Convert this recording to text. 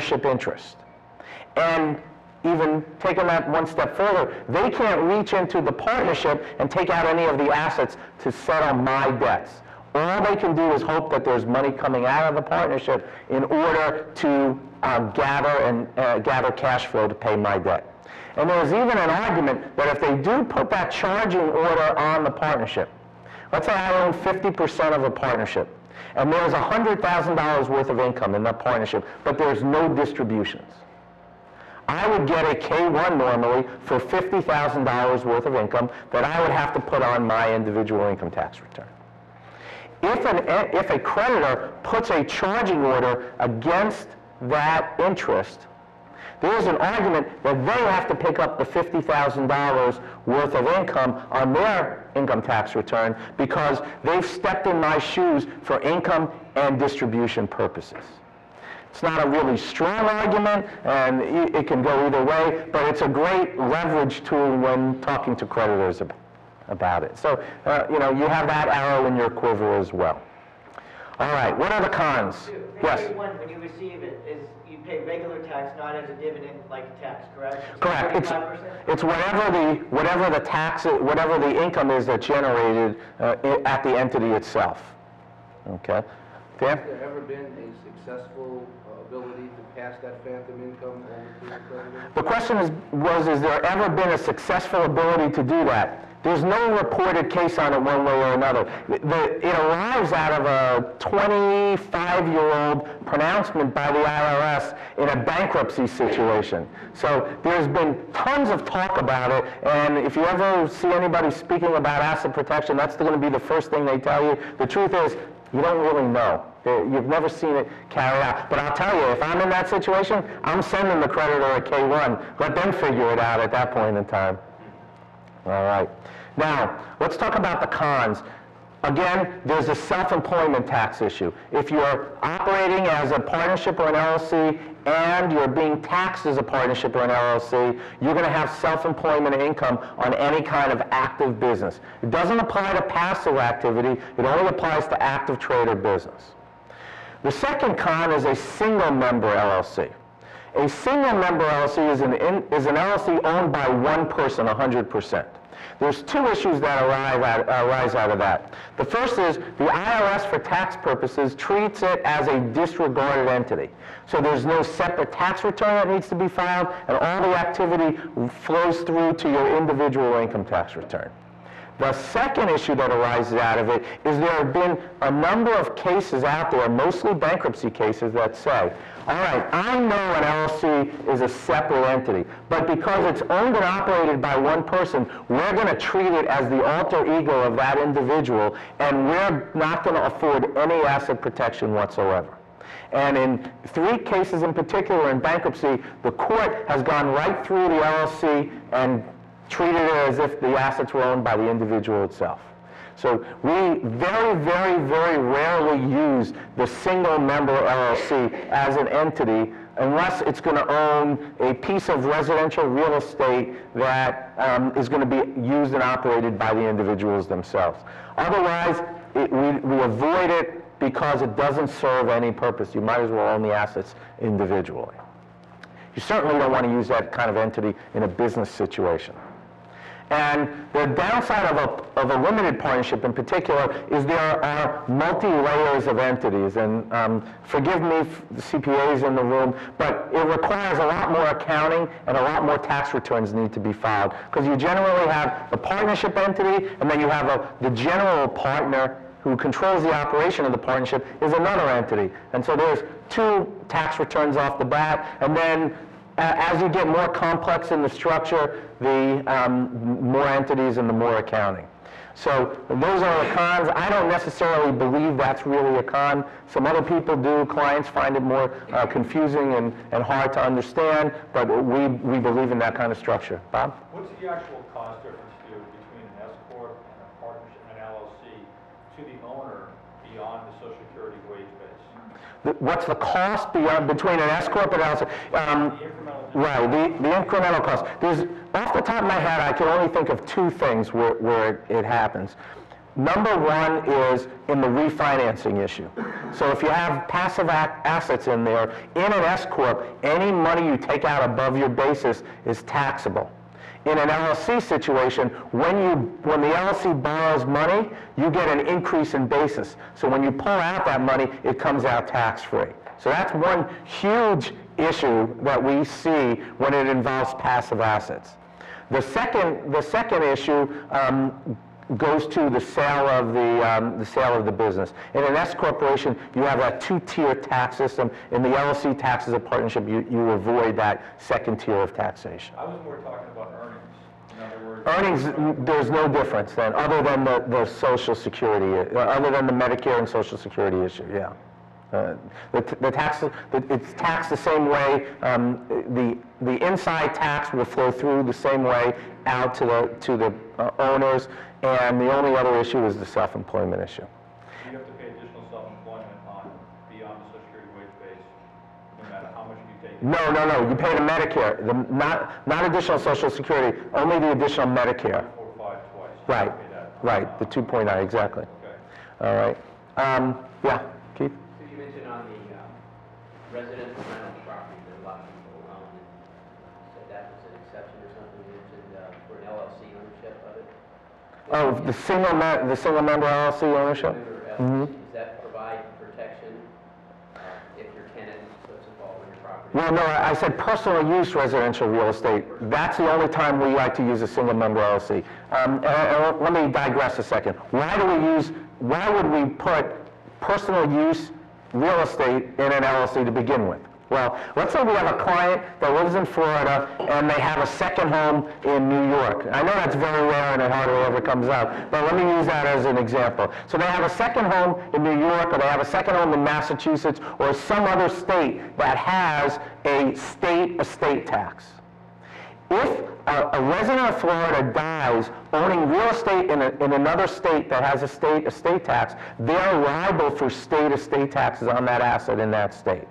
ownership interest. And even taking that one step further, they can't reach into the partnership and take out any of the assets to settle my debts. All they can do is hope that there's money coming out of the partnership in order to gather cash flow to pay my debt. And there's even an argument that if they do put that charging order on the partnership, let's say I own 50% of a partnership, and there's $100,000 worth of income in that partnership, but there's no distributions. I would get a K-1 normally for $50,000 worth of income that I would have to put on my individual income tax return. If a creditor puts a charging order against that interest, there's an argument that they have to pick up the $50,000 worth of income on their income tax return because they've stepped in my shoes for income and distribution purposes. It's not a really strong argument, and it can go either way, but it's a great leverage tool when talking to creditors about it. So, you know, you have that arrow in your quiver as well. All right, what are the cons? Yes? When you receive it, you pay regular tax, not as a dividend-like tax, correct? Correct. It's whatever the income is that's generated at the entity itself. Okay? Dan? Has there ever been a successful ability to pass that phantom income over to the creditor? The question is there ever been a successful ability to do that? There's no reported case on it one way or another. It arrives out of a 25-year-old pronouncement by the IRS in a bankruptcy situation. So there's been tons of talk about it, and if you ever see anybody speaking about asset protection, that's going to be the first thing they tell you. The truth is, you don't really know. You've never seen it carry out. But I'll tell you, if I'm in that situation, I'm sending the creditor a K-1. Let them figure it out at that point in time. All right. Now, let's talk about the cons. Again, there's a self-employment tax issue. If you're operating as a partnership or an LLC and you're being taxed as a partnership or an LLC, you're going to have self-employment income on any kind of active business. It doesn't apply to passive activity. It only applies to active trade or business. The second con is a single-member LLC. A single-member LLC is an LLC owned by one person 100%. There's two issues that arise out of that. The first is the IRS, for tax purposes, treats it as a disregarded entity. So there's no separate tax return that needs to be filed, and all the activity flows through to your individual income tax return. The second issue that arises out of it is there have been a number of cases out there, mostly bankruptcy cases, that say, all right, I know an LLC is a separate entity, but because it's owned and operated by one person, we're going to treat it as the alter ego of that individual, and we're not going to afford any asset protection whatsoever. And in three cases in particular in bankruptcy, the court has gone right through the LLC and treated it as if the assets were owned by the individual itself. So we very, very, very rarely use the single-member LLC as an entity unless it's going to own a piece of residential real estate that is going to be used and operated by the individuals themselves. Otherwise, we avoid it because it doesn't serve any purpose. You might as well own the assets individually. You certainly don't want to use that kind of entity in a business situation. And the downside of a limited partnership in particular is there are multi-layers of entities. And forgive me, the CPAs in the room, but it requires a lot more accounting and a lot more tax returns need to be filed. Because you generally have the partnership entity, and then you have the general partner who controls the operation of the partnership is another entity. And so there's two tax returns off the bat, and then as you get more complex in the structure, the more entities and the more accounting. So those are the cons. I don't necessarily believe that's really a con. Some other people do. Clients find it more confusing and hard to understand, but we believe in that kind of structure. Bob? What's the actual cost difference between an S corp and a partnership, an LLC, to the owner beyond the Social Security wage base? What's the cost between an S corp and LLC? Right, the incremental cost. Off the top of my head, I can only think of two things where it happens. Number one is in the refinancing issue. So if you have passive assets in there, in an S corp, any money you take out above your basis is taxable. In an LLC situation, when the LLC borrows money, you get an increase in basis. So when you pull out that money, it comes out tax-free. So that's one huge issue that we see when it involves passive assets. The second issue goes to the sale of the business. In an S corporation, you have a two-tier tax system. In the LLC tax as a partnership, you avoid that second tier of taxation. I was more talking about earnings. In other words. Earnings, there's no difference then, other than the Social Security, other than the Medicare and Social Security issue, yeah. It's taxed the same way. The inside tax will flow through the same way out to the owners, and the only other issue is the self-employment issue. You have to pay additional self-employment beyond the Social Security wage base, no matter how much you take. No. You pay the Medicare, not additional Social Security, only the additional Medicare. 4 or 5 twice. You Right. have to pay that. Right. The 2.9 exactly. Okay. All right. Yeah, Keith. So you mentioned on the residential rental property that a lot of people own, and said that was an exception or something. You mentioned for an LLC ownership of it. Oh, the single member LLC ownership? Member LLC, does that provide protection if your tenant slips and falls on your property? Well, no, I said personal use residential real estate. That's the only time we like to use a single member LLC. Let me digress a second. Why would we put personal use real estate in an LLC to begin with? Well, let's say we have a client that lives in Florida and they have a second home in New York. I know that's very rare and it hardly ever comes up, but let me use that as an example. So they have a second home in New York, or they have a second home in Massachusetts, or some other state that has a state estate tax. If a resident of Florida dies owning real estate in another state that has a state estate tax, they're liable for state estate taxes on that asset in that state.